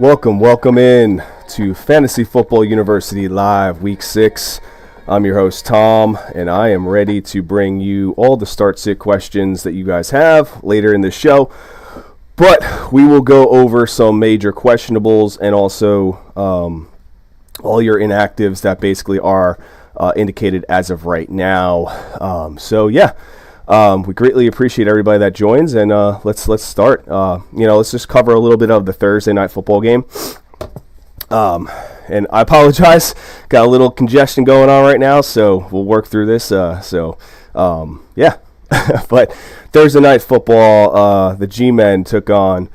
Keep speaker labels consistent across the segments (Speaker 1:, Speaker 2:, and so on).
Speaker 1: Welcome in to Fantasy Football University Live Week 6. I'm your host, Tom, and I am ready to bring you all the start-sit questions that you guys have later in the show. But we will go over some major questionables and also all your inactives that basically are indicated as of right now. We greatly appreciate everybody that joins, and let's start. Let's just cover a little bit of the Thursday night football game. And I apologize, got a little congestion going on right now, so we'll work through this. But Thursday night football, the G-Men took on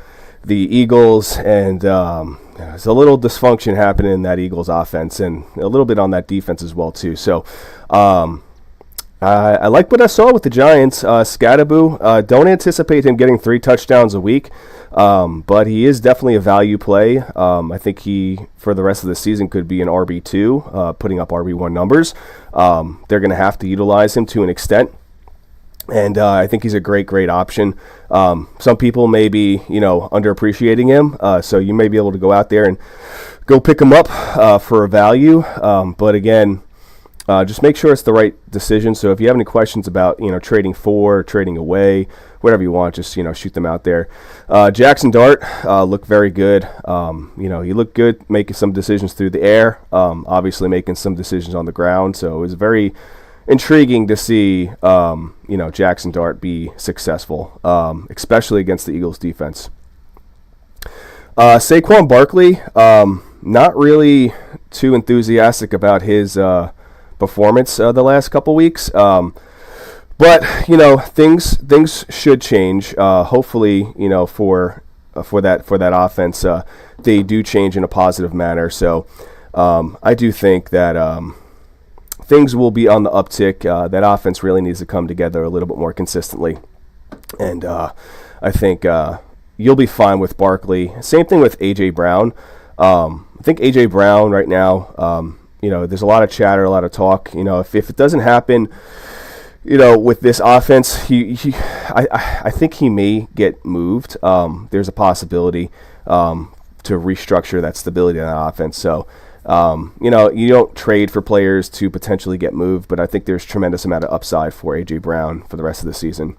Speaker 1: the Eagles, and there's a little dysfunction happening in that Eagles offense, and a little bit on that defense as well too. So. I like what I saw with the Giants. Scadaboo, don't anticipate him getting 3 touchdowns a week, but he is definitely a value play. I think he, for the rest of the season, could be an RB2, putting up RB1 numbers. They're going to have to utilize him to an extent, and I think he's a great option. Some people may be, underappreciating him, so you may be able to go out there and go pick him up for a value, but again, just make sure it's the right decision. So if you have any questions about, trading for, trading away, whatever you want, just, shoot them out there. Jackson Dart looked very good. He looked good making some decisions through the air, obviously making some decisions on the ground. So it was very intriguing to see, Jackson Dart be successful, especially against the Eagles defense. Saquon Barkley, not really too enthusiastic about his performance the last couple weeks, but things should change. Hopefully, for that offense, they do change in a positive manner. So I do think that things will be on the uptick. That offense really needs to come together a little bit more consistently, and I think you'll be fine with Barkley. Same thing with AJ Brown. I think AJ Brown right now. There's a lot of chatter, a lot of talk. If it doesn't happen, with this offense, I think he may get moved. There's a possibility to restructure that stability in that offense. So, you don't trade for players to potentially get moved, but I think there's tremendous amount of upside for A.J. Brown for the rest of the season.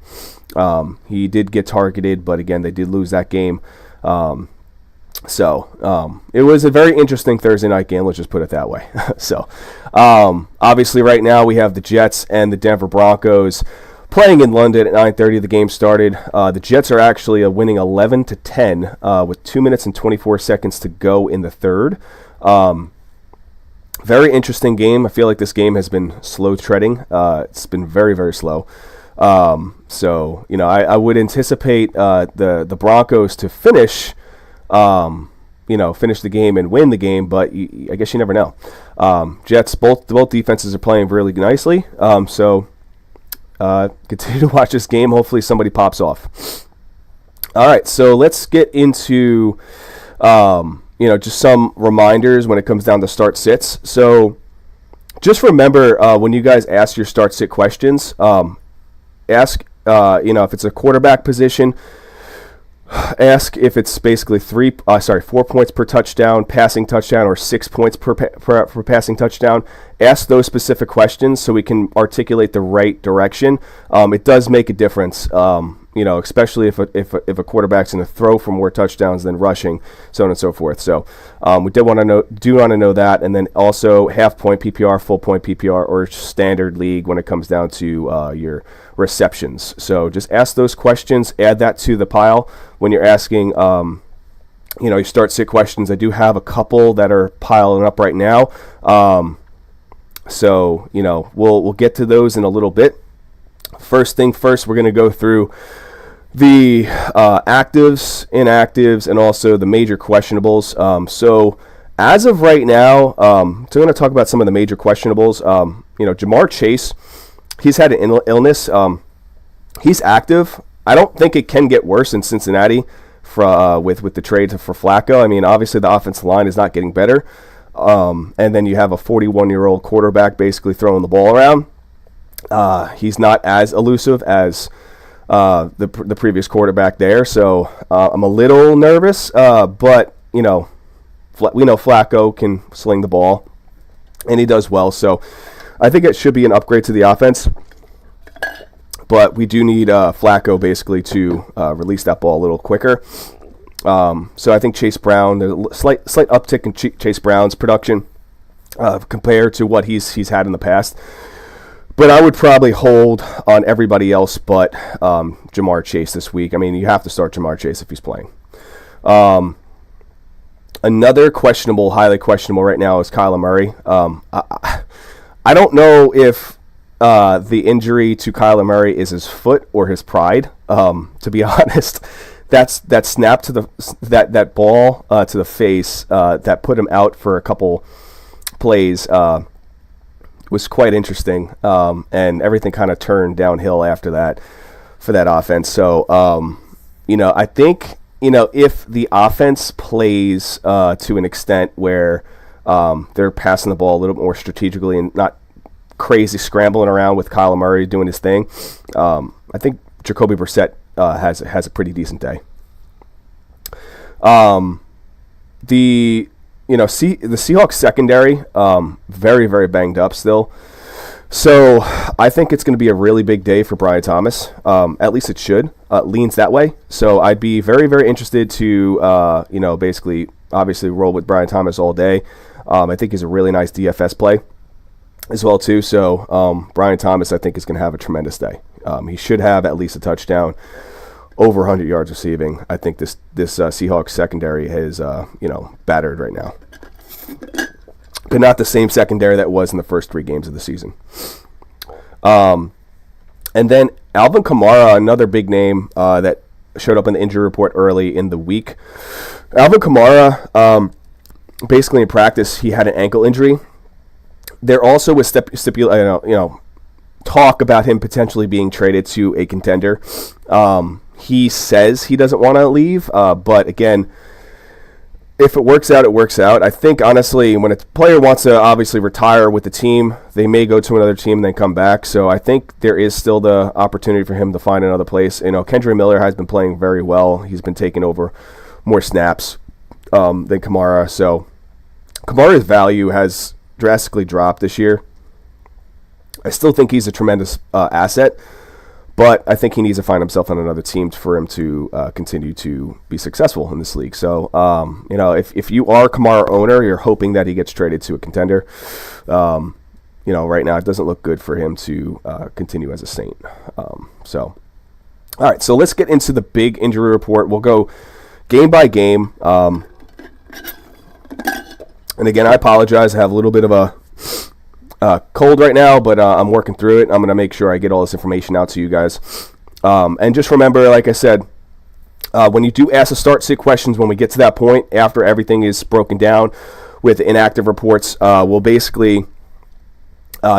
Speaker 1: He did get targeted, but again, they did lose that game. So it was a very interesting Thursday night game, let's just put it that way. So obviously right now we have the Jets and the Denver Broncos playing in London at 9:30. The game started. The Jets are actually winning 11-10 with 2 minutes and 24 seconds to go in the third. Very interesting game. I feel like this game has been slow treading. It's been very, very slow. I would anticipate the Broncos to finish the game and win the game, but I guess you never know. Jets, both defenses are playing really nicely. Continue to watch this game. Hopefully somebody pops off. All right, so let's get into, just some reminders when it comes down to start sits. So just remember when you guys ask your start sit questions, ask, if it's a quarterback position, ask if it's basically 4 points per touchdown, passing touchdown, or 6 points per passing touchdown. Ask those specific questions so we can articulate the right direction. It does make a difference, especially if a quarterback's going to throw for more touchdowns than rushing, so on and so forth. So we do want to know that, and then also half point PPR, full point PPR, or standard league when it comes down to your receptions. So just ask those questions, add that to the pile when you're asking your start sit questions. I do have a couple that are piling up right now, we'll get to those in a little bit. First thing first, we're going to go through the actives, inactives, and also the major questionables. So as of right now, I'm going to talk about some of the major questionables. Jamar Chase, he's had an illness. He's active. I don't think it can get worse in Cincinnati with the trade for Flacco. I mean, obviously the offensive line is not getting better. And then you have a 41-year-old quarterback basically throwing the ball around. He's not as elusive as the previous quarterback there, so I'm a little nervous. But we know Flacco can sling the ball, and he does well. So I think it should be an upgrade to the offense. But we do need Flacco basically to release that ball a little quicker. So I think Chase Brown, a slight uptick in Chase Brown's production compared to what he's had in the past. But I would probably hold on everybody else but Jamar Chase this week. I mean, you have to start Jamar Chase if he's playing. Another questionable, highly questionable right now is Kyler Murray. I don't know if the injury to Kyler Murray is his foot or his pride. To be honest, that snap to that ball to the face that put him out for a couple plays was quite interesting, and everything kind of turned downhill after that for that offense. So, I think, if the offense plays to an extent where they're passing the ball a little more strategically and not crazy scrambling around with Kyler Murray doing his thing, I think Jacoby Brissett has a pretty decent day. The Seahawks secondary, very, very banged up still. So I think it's going to be a really big day for Brian Thomas. At least it should. Leans that way. So I'd be very, very interested to, basically, obviously roll with Brian Thomas all day. I think he's a really nice DFS play as well, too. So Brian Thomas, I think, is going to have a tremendous day. He should have at least a touchdown, over 100 yards receiving. I think this Seahawks secondary is, battered right now. But not the same secondary that was in the first 3 games of the season. And then Alvin Kamara, another big name that showed up in the injury report early in the week. Alvin Kamara, basically in practice, he had an ankle injury. There also was talk about him potentially being traded to a contender. He says he doesn't want to leave, but again, if it works out, it works out. I think, honestly, when a player wants to obviously retire with the team, they may go to another team and then come back. So I think there is still the opportunity for him to find another place. Kendre Miller has been playing very well. He's been taking over more snaps than Kamara. So Kamara's value has drastically dropped this year. I still think he's a tremendous asset, but I think he needs to find himself on another team for him to continue to be successful in this league. So, if you are a Kamara owner, you're hoping that he gets traded to a contender. Right now it doesn't look good for him to continue as a Saint. All right, so let's get into the big injury report. We'll go game by game. And again, I apologize. I have a little bit of a cold right now, but I'm working through it. I'm going to make sure I get all this information out to you guys. And just remember, like I said, when you do ask the start sit questions, when we get to that point, after everything is broken down with inactive reports, we'll basically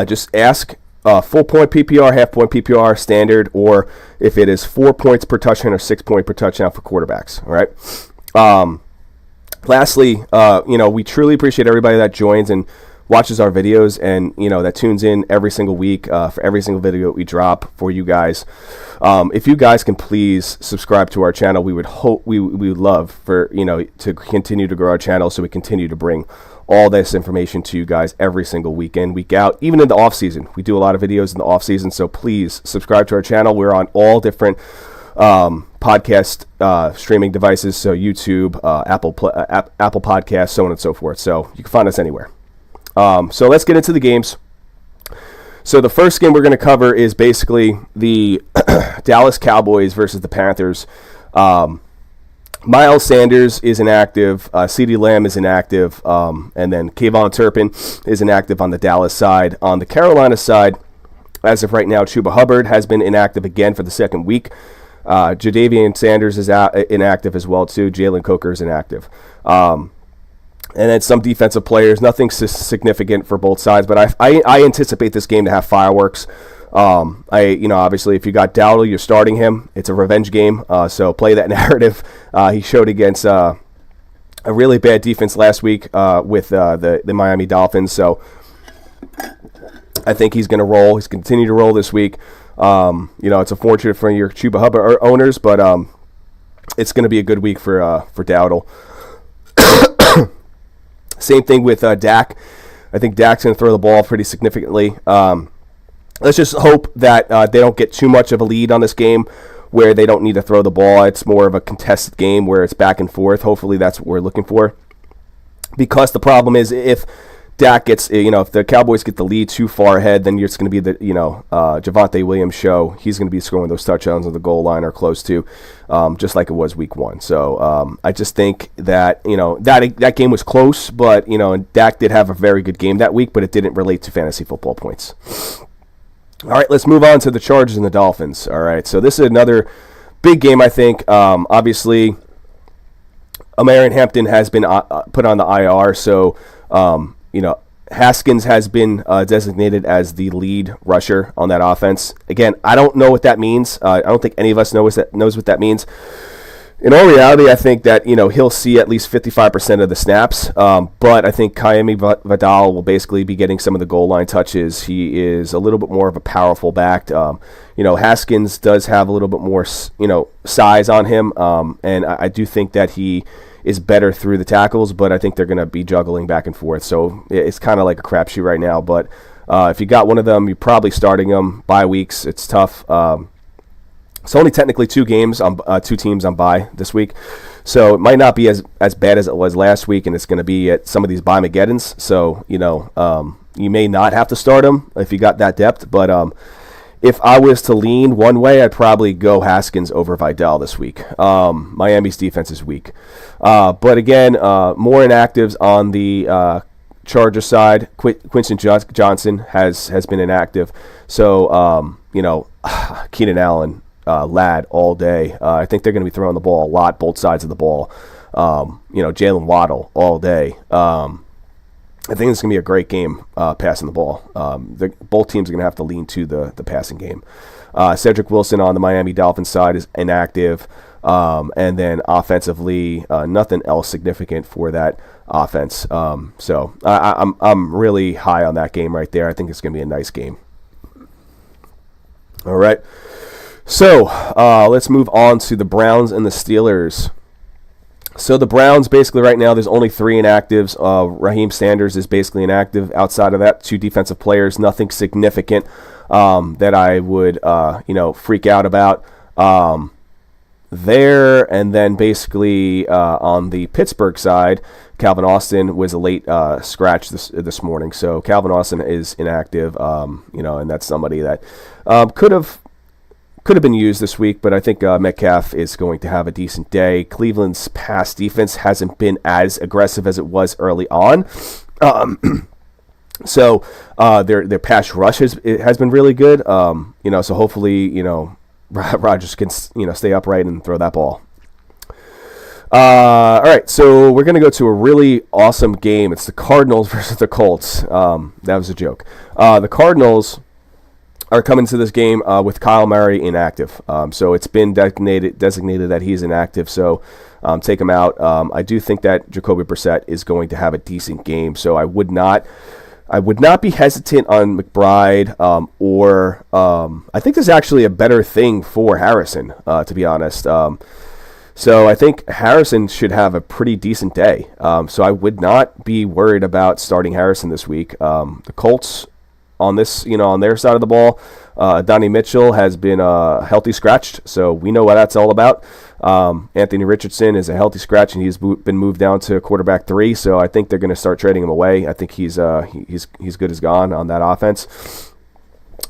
Speaker 1: just ask full point PPR, half point PPR, standard, or if it is 4 points per touchdown or 6 point per touchdown for quarterbacks. All right. Lastly, we truly appreciate everybody that joins and watches our videos and that tunes in every single week for every single video we drop for you guys. If you guys can please subscribe to our channel, we would love for to continue to grow our channel, so we continue to bring all this information to you guys every single week in, week out, even in the off season. We do a lot of videos in the off season, so please subscribe to our channel. We're on all different podcast streaming devices, so YouTube, Apple Podcasts, so on and so forth. So you can find us anywhere. So let's get into the games. So the first game we're going to cover is basically the Dallas Cowboys versus the Panthers. Miles Sanders is inactive. CeeDee Lamb is inactive. And then Kayvon Turpin is inactive on the Dallas side. On the Carolina side, as of right now, Chuba Hubbard has been inactive again for the second week. Jadavian Sanders is inactive as well, too. Jalen Coker is inactive. And then some defensive players, nothing significant for both sides, but I anticipate this game to have fireworks. Obviously, if you got Dowdle, you're starting him. It's a revenge game, so play that narrative. He showed against a really bad defense last week with the Miami Dolphins, so I think he's going to roll. He's continue to roll this week. It's unfortunate for your Chuba Hubbard owners, but it's going to be a good week for Dowdle. Same thing with Dak. I think Dak's going to throw the ball pretty significantly. Let's just hope that they don't get too much of a lead on this game where they don't need to throw the ball. It's more of a contested game where it's back and forth. Hopefully that's what we're looking for. Because the problem is if Dak gets, if the Cowboys get the lead too far ahead, then it's going to be the, Javonte Williams show. He's going to be scoring those touchdowns on the goal line or close to, just like it was week 1. So I just think that, that game was close, but, and Dak did have a very good game that week, but it didn't relate to fantasy football points. All right, let's move on to the Chargers and the Dolphins. All right, so this is another big game, I think. Obviously, Omarion Hampton has been put on the IR, so, Haskins has been designated as the lead rusher on that offense. Again, I don't know what that means. I don't think any of us knows what that means. In all reality, I think that he'll see at least 55% of the snaps. But I think Kaimi Vidal will basically be getting some of the goal line touches. He is a little bit more of a powerful back. Haskins does have a little bit more size on him, and I do think that he is better through the tackles, but I think they're going to be juggling back and forth. So it's kind of like a crapshoot right now. But if you got one of them, you're probably starting them. Bye weeks, it's tough. It's only technically 2 games on 2 teams on bye this week. So it might not be as bad as it was last week, and it's going to be at some of these bye-mageddons. So, you may not have to start them if you got that depth. But if I was to lean one way, I'd probably go Haskins over Vidal this week. Miami's defense is weak. But again, more inactives on the Charger side. Quinton Johnson has been inactive. So, Keenan Allen, Ladd all day. I think they're going to be throwing the ball a lot, both sides of the ball. Jalen Waddle all day. I think it's going to be a great game passing the ball. Both teams are going to have to lean to the passing game. Cedric Wilson on the Miami Dolphins side is inactive. And then offensively, nothing else significant for that offense. So I'm really high on that game right there. I think it's going to be a nice game. All right. So let's move on to the Browns and the Steelers. So the Browns, basically right now, there's only 3 inactives. Raheem Sanders is basically inactive. Outside of that, 2 defensive players. Nothing significant that I would, freak out about there. And then basically on the Pittsburgh side, Calvin Austin was a late scratch this morning. So Calvin Austin is inactive, and that's somebody that could have been used this week, but I think Metcalf is going to have a decent day. Cleveland's pass defense hasn't been as aggressive as it was early on. So their pass rush has been really good. So hopefully, Rodgers can, stay upright and throw that ball. All right, so we're going to go to a really awesome game. It's the Cardinals versus the Colts. That was a joke. The Cardinals are coming to this game with Kyle Murray inactive. So it's been designated that he's inactive, so take him out. I do think that Jacoby Brissett is going to have a decent game, so I would not be hesitant on McBride or I think there's actually a better thing for Harrison, to be honest. So I think Harrison should have a pretty decent day. So I would not be worried about starting Harrison this week. The Colts on this, on their side of the ball, Donnie Mitchell has been healthy scratched, so we know what that's all about. Anthony Richardson is a healthy scratch, and he's been moved down to quarterback 3, so I think they're going to start trading him away. I think he's good as gone on that offense.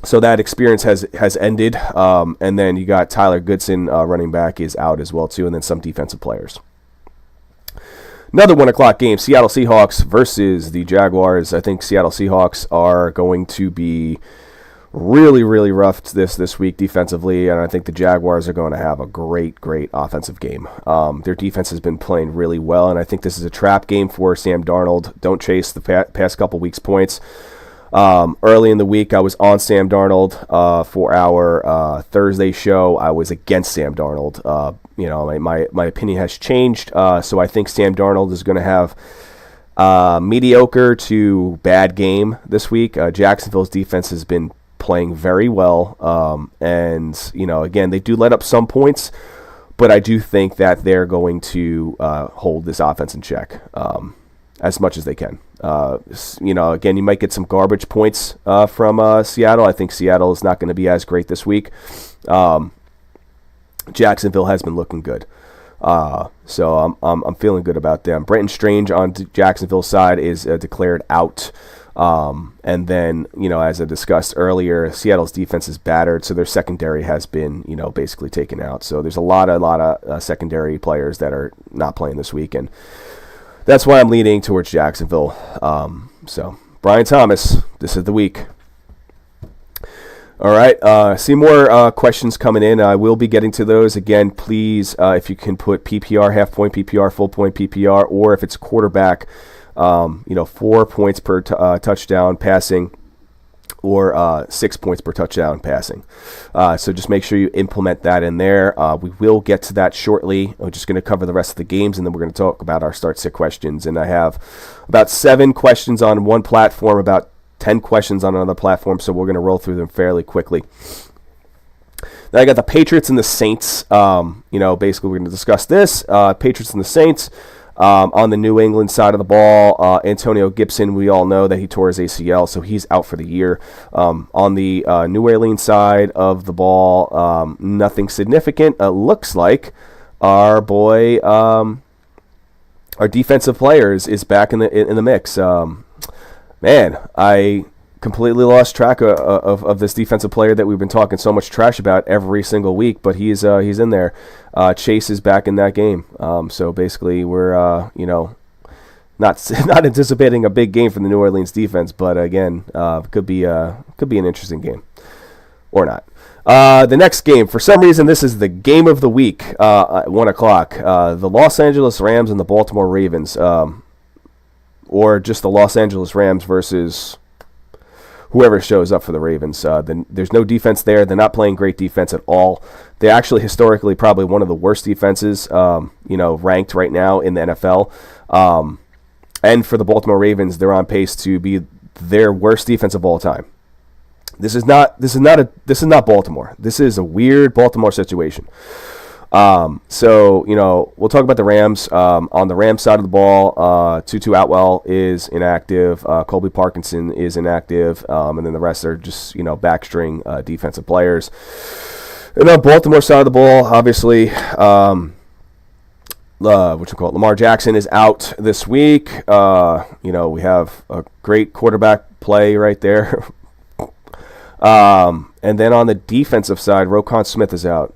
Speaker 1: So that experience has ended, and then you got Tyler Goodson, running back, is out as well too, and then some defensive players. Another 1 o'clock game, Seattle Seahawks versus the Jaguars. I think Seattle Seahawks are going to be really, really rough this week defensively, and I think the Jaguars are going to have a great offensive game. Their defense has been playing really well, and I think this is a trap game for Sam Darnold. Don't chase the past couple weeks' points. Early in the week, I was on Sam Darnold for our Thursday show. I was against Sam Darnold. My opinion has changed, so I think Sam Darnold is going to have mediocre to bad game this week. Jacksonville's defense has been playing very well, and again, they do let up some points, but I do think that they're going to hold this offense in check. as much as they can. Again, you might get some garbage points from Seattle. I think Seattle is not going to be as great this week. Jacksonville has been looking good. So I'm feeling good about them. Brenton Strange on Jacksonville's side is declared out. And then, as I discussed earlier, Seattle's defense is battered, so their secondary has been, basically taken out. So there's a lot of secondary players that are not playing this week, and that's why I'm leaning towards Jacksonville. So Brian Thomas, this is the week. All right, see more questions coming in. I will be getting to those. Again, please, if you can put PPR, half-point PPR, full-point PPR, or if it's quarterback, 4 points per touchdown passing, or 6 points per touchdown passing. So just make sure you implement that in there. We will get to that shortly. I'm just going to cover the rest of the games, and then we're going to talk about our start-sit questions. And I have about 7 questions on one platform, about 10 questions on another platform, so we're going to roll through them fairly quickly. Then I got the Patriots and the Saints. Basically we're going to discuss this. Patriots and the Saints. On the New England side of the ball, Antonio Gibson, we all know that he tore his ACL, so he's out for the year. On the New Orleans side of the ball, nothing significant. Looks like our boy, our defensive players is back in the mix. Man, I completely lost track of this defensive player that we've been talking so much trash about every single week, but he's in there. Chase is back in that game. So basically, we're not anticipating a big game from the New Orleans defense, but again, could be an interesting game or not. The next game, for some reason, this is the game of the week at 1:00. The Los Angeles Rams and the Baltimore Ravens. Or just the Los Angeles Rams versus whoever shows up for the Ravens. There's no defense there. They're not playing great defense at all. They're actually historically probably one of the worst defenses, ranked right now in the NFL. And for the Baltimore Ravens, they're on pace to be their worst defense of all time. This is not Baltimore. This is a weird Baltimore situation. So we'll talk about the Rams. On the Rams side of the ball, Tutu Atwell is inactive. Colby Parkinson is inactive. And then the rest are just, backstring defensive players. And on Baltimore side of the ball, obviously, Lamar Jackson is out this week. We have a great quarterback play right there. And then on the defensive side, Roquan Smith is out.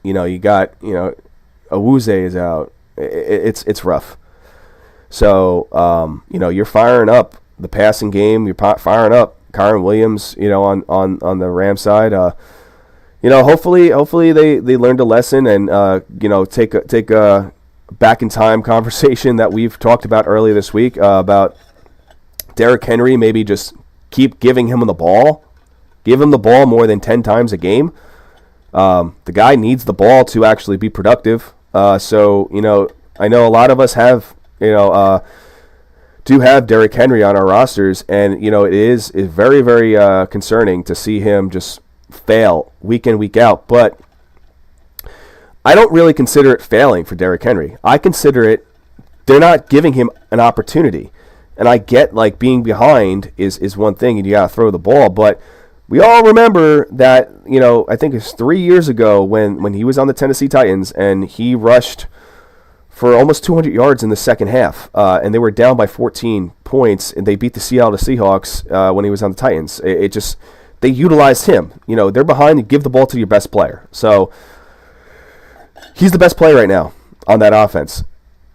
Speaker 1: You got, Awuzie is out. It's rough. So, you're firing up the passing game. You're firing up Kyren Williams, on the Rams side. Hopefully they learned a lesson and, take a back in time conversation that we've talked about earlier this week about Derrick Henry. Maybe just keep giving him the ball. Give him the ball more than 10 times a game. The guy needs the ball to actually be productive. So, I know a lot of us have, do have Derrick Henry on our rosters, and, it is very, very concerning to see him just fail week in, week out. But I don't really consider it failing for Derrick Henry. I consider it they're not giving him an opportunity. And I get, being behind is one thing, and you got to throw the ball, but we all remember that, I think it's 3 years ago when he was on the Tennessee Titans and he rushed for almost 200 yards in the second half. And they were down by 14 points, and they beat the Seattle Seahawks when he was on the Titans. They utilized him. They're behind, you give the ball to your best player. So he's the best player right now on that offense.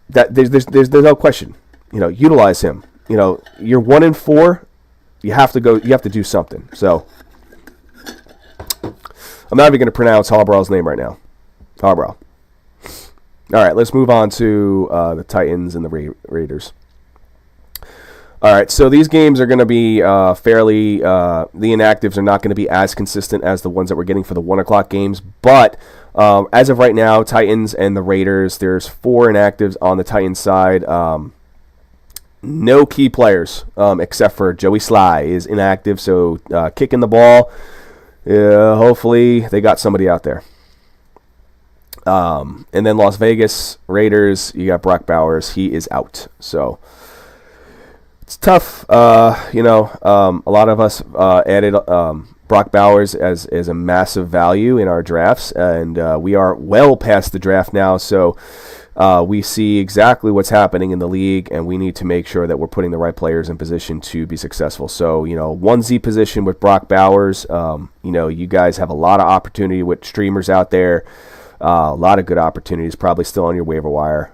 Speaker 1: That there's no question. Utilize him. You're 1-4. You have to do something. So I'm not even going to pronounce Harbaugh's name right now. Harbaugh. All right, let's move on to the Titans and the Raiders. All right, so these games are going to be fairly the inactives are not going to be as consistent as the ones that we're getting for the 1:00 games. But as of right now, Titans and the Raiders, there's 4 inactives on the Titans side. No key players except for Joey Sly is inactive, so kicking the ball. Hopefully they got somebody out there. And then Las Vegas Raiders, you got Brock Bowers. He is out. So it's tough. A lot of us added Brock Bowers as a massive value in our drafts, and we are well past the draft now. So we see exactly what's happening in the league, and we need to make sure that we're putting the right players in position to be successful. So, 1Z position with Brock Bowers, you guys have a lot of opportunity with streamers out there. A lot of good opportunities probably still on your waiver wire.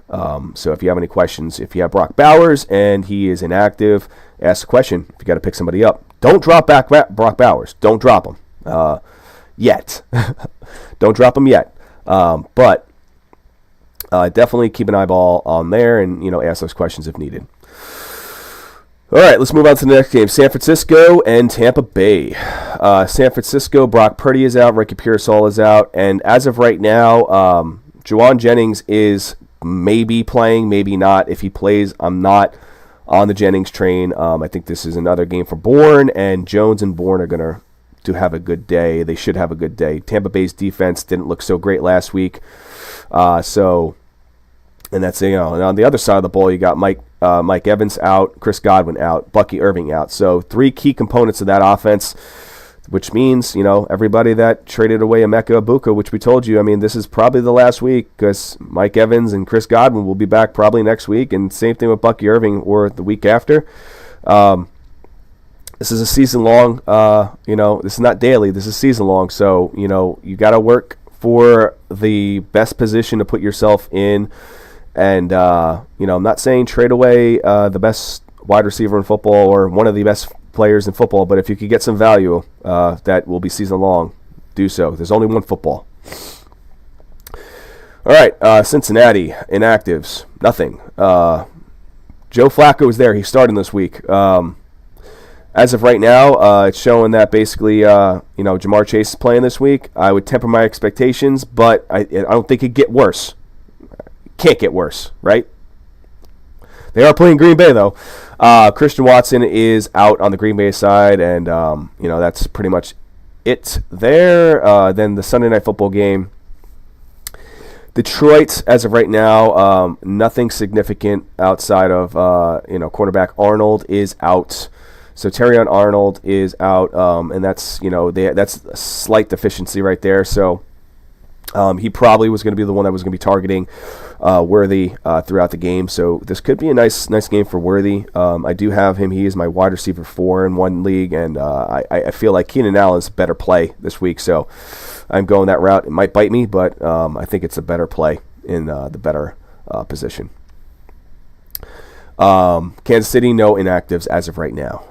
Speaker 1: So if you have any questions, if you have Brock Bowers and he is inactive, ask a question. If you got to pick somebody up, don't drop back Brock Bowers. Don't drop him yet. Don't drop him yet. But definitely keep an eyeball on there and, ask those questions if needed. All right, let's move on to the next game. San Francisco and Tampa Bay. San Francisco, Brock Purdy is out. Ricky Pearsall is out. And as of right now, Juwan Jennings is maybe playing, maybe not. If he plays, I'm not on the Jennings train. I think this is another game for Bourne, and Jones and Bourne are going to have a good day. They should have a good day. Tampa Bay's defense didn't look so great last week. And that's, and on the other side of the ball, you got Mike Evans out, Chris Godwin out, Bucky Irving out. So 3 key components of that offense, which means, everybody that traded away Emeka Egbuka, which we told you, this is probably the last week because Mike Evans and Chris Godwin will be back probably next week, and same thing with Bucky Irving or the week after. This is a season-long, this is not daily, this is season-long. So, you got to work for the best position to put yourself in. And, I'm not saying trade away the best wide receiver in football or one of the best players in football, but if you could get some value that will be season long, do so. There's only one football. All right, Cincinnati, inactives, nothing. Joe Flacco is there. He's starting this week. As of right now, it's showing that basically, Jamar Chase is playing this week. I would temper my expectations, but I don't think it'd get worse. Can't get worse, right? They are playing Green Bay, though. Christian Watson is out on the Green Bay side, and, that's pretty much it there. Then the Sunday Night Football game. Detroit, as of right now, nothing significant outside of, cornerback Arnold is out. So Terrion Arnold is out, and that's, that's a slight deficiency right there. So he probably was going to be the one that was going to be targeting Worthy throughout the game. So this could be a nice game for Worthy. I do have him. He is my wide receiver 4 in one league, and I feel like Keenan Allen's a better play this week. So I'm going that route. It might bite me, but I think it's a better play in the better position. Kansas City, no inactives as of right now.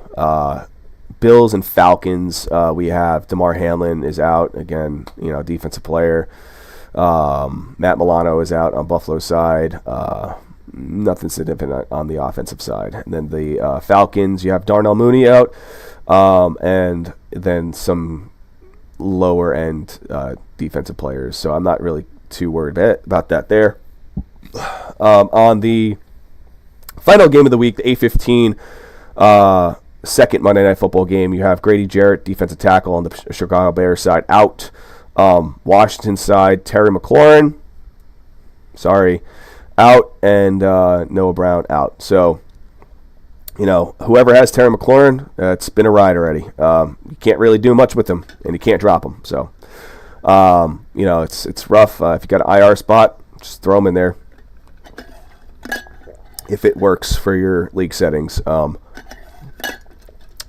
Speaker 1: Bills and Falcons, we have DeMar Hamlin is out. Again, defensive player. Matt Milano is out on Buffalo's side. Nothing significant on the offensive side. And then the Falcons, you have Darnell Mooney out. And then some lower-end defensive players. So I'm not really too worried about that there. On the final game of the week, the 8:15 second Monday Night Football game, you have Grady Jarrett, defensive tackle on the Chicago Bears side, out. Washington side, Terry McLaurin, out, and Noah Brown out. So, whoever has Terry McLaurin, it's been a ride already. You can't really do much with him, and you can't drop him. So, it's rough. If you got an IR spot, just throw him in there if it works for your league settings.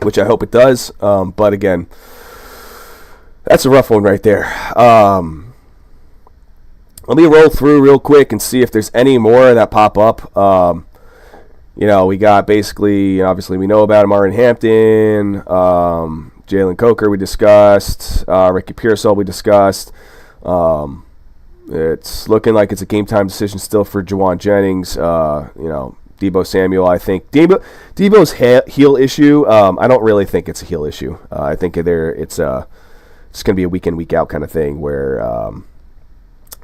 Speaker 1: Which I hope it does. But again, that's a rough one right there. Let me roll through real quick and see if there's any more that pop up. We got basically, obviously we know about Marvin Hampton, Jalen Coker we discussed, Ricky Pearsall we discussed. It's looking like it's a game time decision still for Juwan Jennings. Deebo Samuel, I think. Deebo's heel issue, I don't really think it's a heel issue. I think it's going to be a week in, week out kind of thing where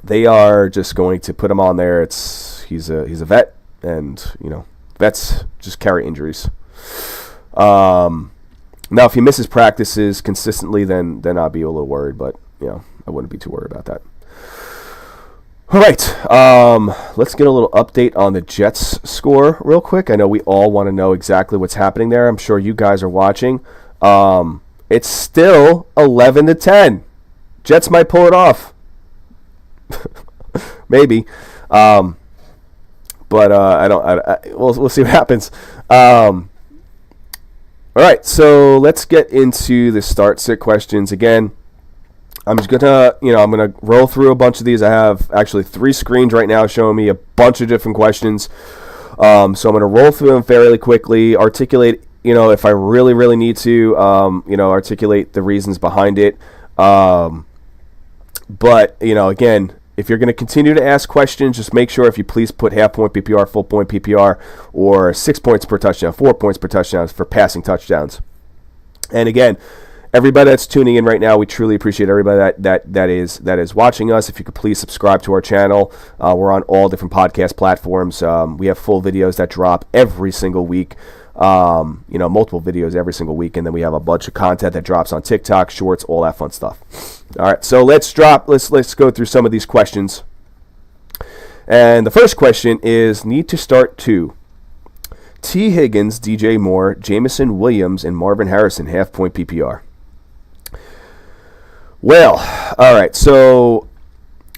Speaker 1: they are just going to put him on there. He's a vet, and, vets just carry injuries. Now, if he misses practices consistently, then I'd be a little worried, but, I wouldn't be too worried about that. All right, let's get a little update on the Jets score real quick. I know we all want to know exactly what's happening there. I'm sure you guys are watching. It's still 11-10. Jets might pull it off. Maybe. But I don't. We'll see what happens. All right, so let's get into the start sit questions again. I'm just gonna roll through a bunch of these. I have actually 3 screens right now showing me a bunch of different questions. So I'm gonna roll through them fairly quickly, articulate, if I really, really need to, articulate the reasons behind it. But again, if you're going to continue to ask questions, just make sure if you please put half point PPR, full point PPR, or 6 points per touchdown, 4 points per touchdown for passing touchdowns. And again, everybody that's tuning in right now, we truly appreciate everybody that is watching us. If you could please subscribe to our channel. We're on all different podcast platforms. We have full videos that drop every single week. Multiple videos every single week, and then we have a bunch of content that drops on TikTok, Shorts, all that fun stuff. All right, so let's go through some of these questions. And the first question is: need to start 2. T. Higgins, DJ Moore, Jameson Williams, and Marvin Harrison, half point PPR. Well, all right, so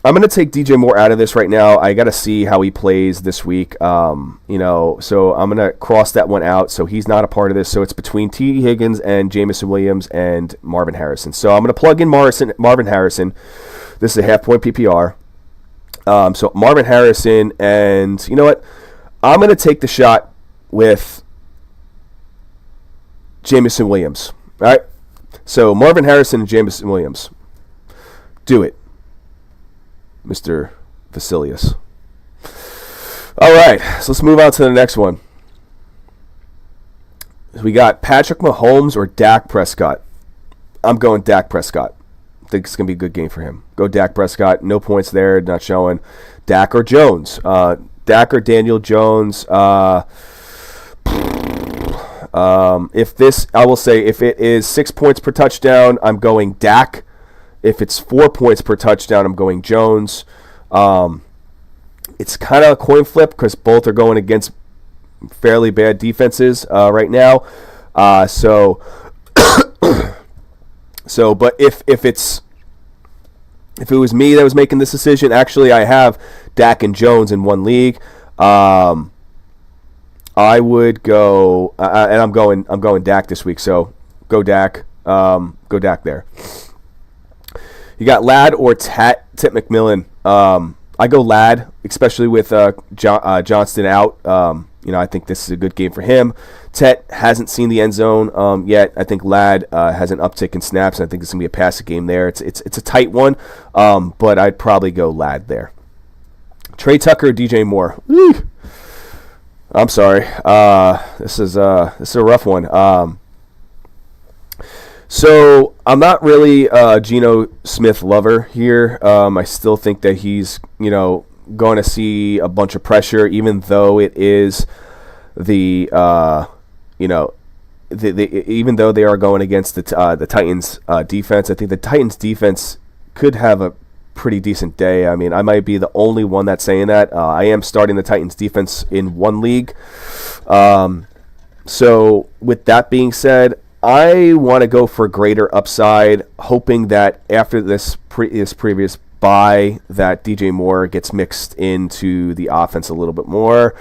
Speaker 1: I'm going to take DJ Moore out of this right now. I got to see how he plays this week. So I'm going to cross that one out. So he's not a part of this. So it's between T. Higgins and Jameson Williams and Marvin Harrison. So I'm going to plug in Marvin Harrison. This is a half point PPR. So Marvin Harrison, and you know what? I'm going to take the shot with Jameson Williams. All right. So Marvin Harrison and Jameson Williams. Do it, Mr. Vasilius. All right, so let's move on to the next one. We got Patrick Mahomes or Dak Prescott. I'm going Dak Prescott. I think it's going to be a good game for him. Go Dak Prescott. No points there, not showing. Dak or Jones. Dak or Daniel Jones. I will say if it is 6 points per touchdown, I'm going Dak. If it's 4 points per touchdown, I'm going Jones. It's kind of a coin flip because both are going against fairly bad defenses right now. But if it was me that was making this decision, actually I have Dak and Jones in one league. I would go, and I'm going Dak this week. So go Dak. Go Dak there. You got Ladd or Tip McMillan. I go Ladd, especially with Johnston out. I think this is a good game for him. Tet hasn't seen the end zone yet. I think Ladd has an uptick in snaps, and I think it's going to be a passing game there. It's a tight one, but I'd probably go Ladd there. Trey Tucker or DJ Moore. Woo! I'm sorry. This is a rough one. So I'm not really a Geno Smith lover here. I still think that he's, going to see a bunch of pressure, even though it is even though they are going against the Titans defense. I think the Titans defense could have a pretty decent day. I mean, I might be the only one that's saying that. I am starting the Titans defense in one league. So with that being said, I want to go for greater upside, hoping that after this previous bye, that DJ Moore gets mixed into the offense a little bit more.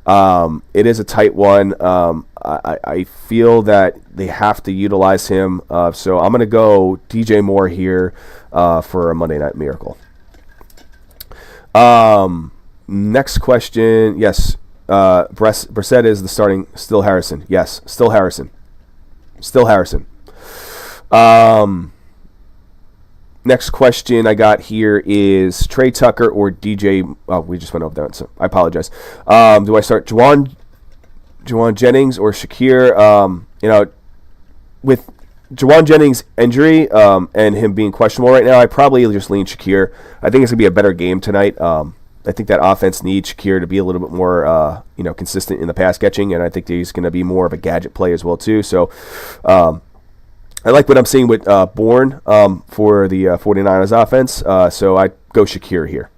Speaker 1: It is a tight one. I feel that they have to utilize him. So I'm going to go DJ Moore here for a Monday Night Miracle. Next question. Yes, Brissett is the starting. Still Harrison. Yes, still Harrison. Still Harrison. Next question I got here is Trey Tucker or DJ. Oh, we just went over that, so I apologize. Do I start Juwan Jennings or Shakir? With Juwan Jennings' injury and him being questionable right now, I probably just lean Shakir. I think it's gonna be a better game tonight. I think that offense needs Shakir to be a little bit more, consistent in the pass catching, and I think that he's going to be more of a gadget play as well too. So, I like what I'm seeing with Bourne for the 49ers offense. So I go Shakir here.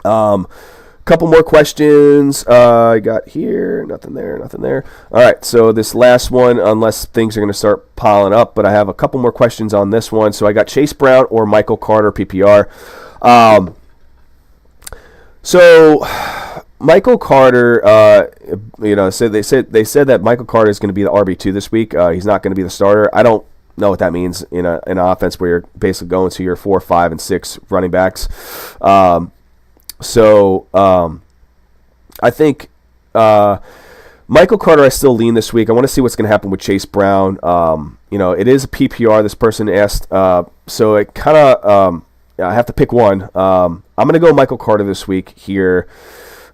Speaker 1: Couple more questions I got here. Nothing there. All right, so this last one, unless things are going to start piling up, but I have a couple more questions on this one. So I got Chase Brown or Michael Carter PPR. So Michael Carter, they said that Michael Carter is going to be the RB2 this week. He's not going to be the starter. I don't know what that means in an offense where you're basically going to your 4, 5, and 6 running backs. I think Michael Carter, I still lean this week. I want to see what's going to happen with Chase Brown. It is a PPR, this person asked. So it kind of, I have to pick one. I'm going to go Michael Carter this week here.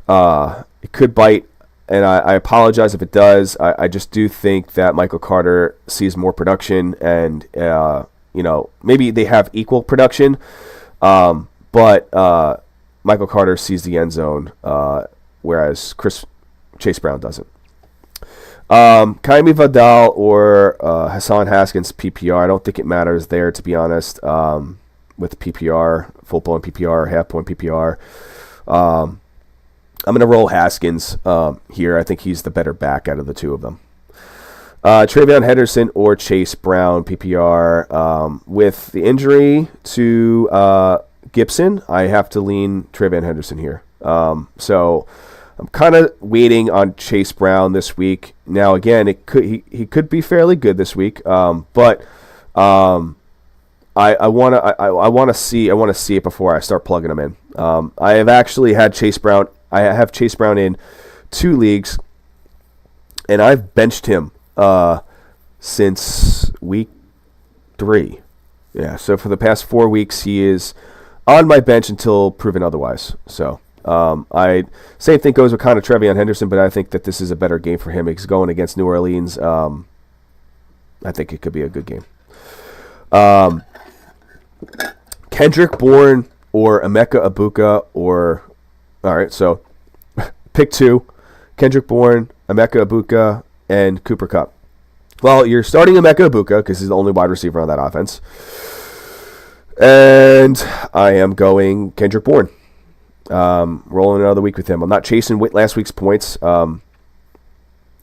Speaker 1: It could bite, and I apologize if it does. I just do think that Michael Carter sees more production, and, maybe they have equal production. But Michael Carter sees the end zone, whereas Chase Brown doesn't. Kaimi Vidal or Hassan Haskins PPR. I don't think it matters there, to be honest. With PPR, full point PPR, half point PPR. I'm going to roll Haskins here. I think he's the better back out of the two of them. TreVeyon Henderson or Chase Brown PPR. With the injury to Gibson, I have to lean TreVeyon Henderson here. So I'm kind of waiting on Chase Brown this week. Now, again, he could be fairly good this week, but I want to see it before I start plugging him in. I have actually had Chase Brown. I have Chase Brown in 2 leagues, and I've benched him since week 3. Yeah, so for the past 4 weeks, he is on my bench until proven otherwise. So same thing goes with kind of TreVeyon Henderson, but I think that this is a better game for him. He's going against New Orleans. I think it could be a good game. Kendrick Bourne or Emeka Egbuka all right, so pick 2. Kendrick Bourne, Emeka Egbuka, and Cooper Kupp. Well, you're starting Emeka Egbuka because he's the only wide receiver on that offense. And I am going Kendrick Bourne. Rolling another week with him. I'm not chasing last week's points.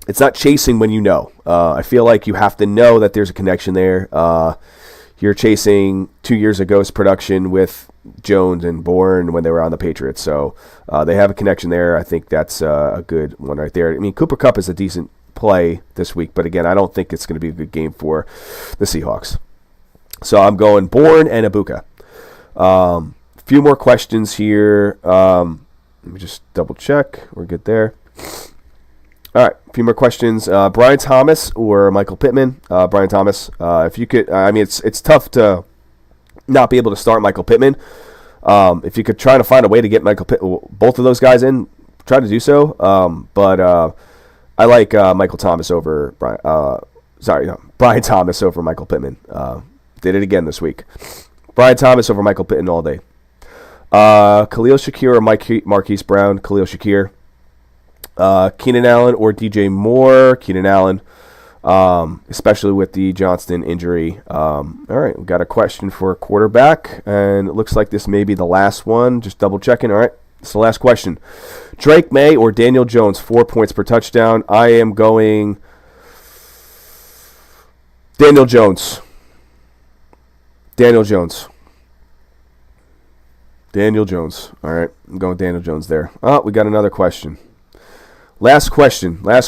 Speaker 1: It's not chasing when you know. I feel like you have to know that there's a connection there. You're chasing 2 years ago's production with Jones and Bourne when they were on the Patriots. So they have a connection there. I think that's a good one right there. I mean, Cooper Kupp is a decent play this week, but again, I don't think it's going to be a good game for the Seahawks. So I'm going Bourne and Egbuka. A few more questions here. Let me just double check. We're good there. All right, a few more questions. Brian Thomas or Michael Pittman? Brian Thomas. If you could, it's tough to not be able to start Michael Pittman. If you could try to find a way to get both of those guys in, try to do so. But I like Michael Thomas over Brian Thomas over Michael Pittman. Did it again this week. Brian Thomas over Michael Pittman all day. Khalil Shakir or Marquise Brown? Khalil Shakir. Keenan Allen or DJ Moore? Keenan Allen, especially with the Johnston injury. All right, we've got a question for a quarterback, and it looks like this may be the last one. Just double checking. All right, it's the last question. Drake May or Daniel Jones, 4 points per touchdown. I am going Daniel Jones. Daniel Jones. All right, I'm going Daniel Jones there. Oh, we got another question. Last question, I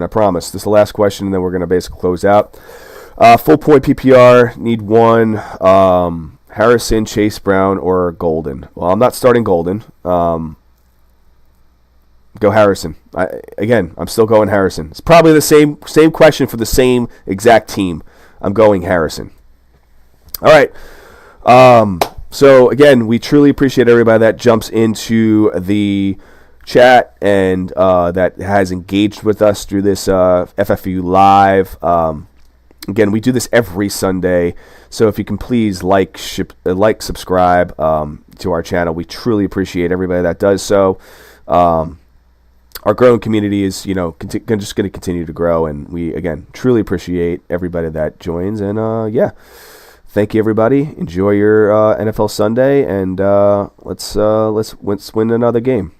Speaker 1: promise. This is the last question, and then we're going to basically close out. Full point PPR, need one. Harrison, Chase Brown, or Golden? Well, I'm not starting Golden. Go Harrison. I'm still going Harrison. It's probably the same question for the same exact team. I'm going Harrison. All right. So, again, we truly appreciate everybody that jumps into the chat and that has engaged with us through this FFU Live. Again, we do this every Sunday, so if you can please subscribe to our channel. We truly appreciate everybody that does so. Our growing community is, just going to continue to grow, and we, again, truly appreciate everybody that joins. And, thank you, everybody. Enjoy your NFL Sunday, and let's win another game.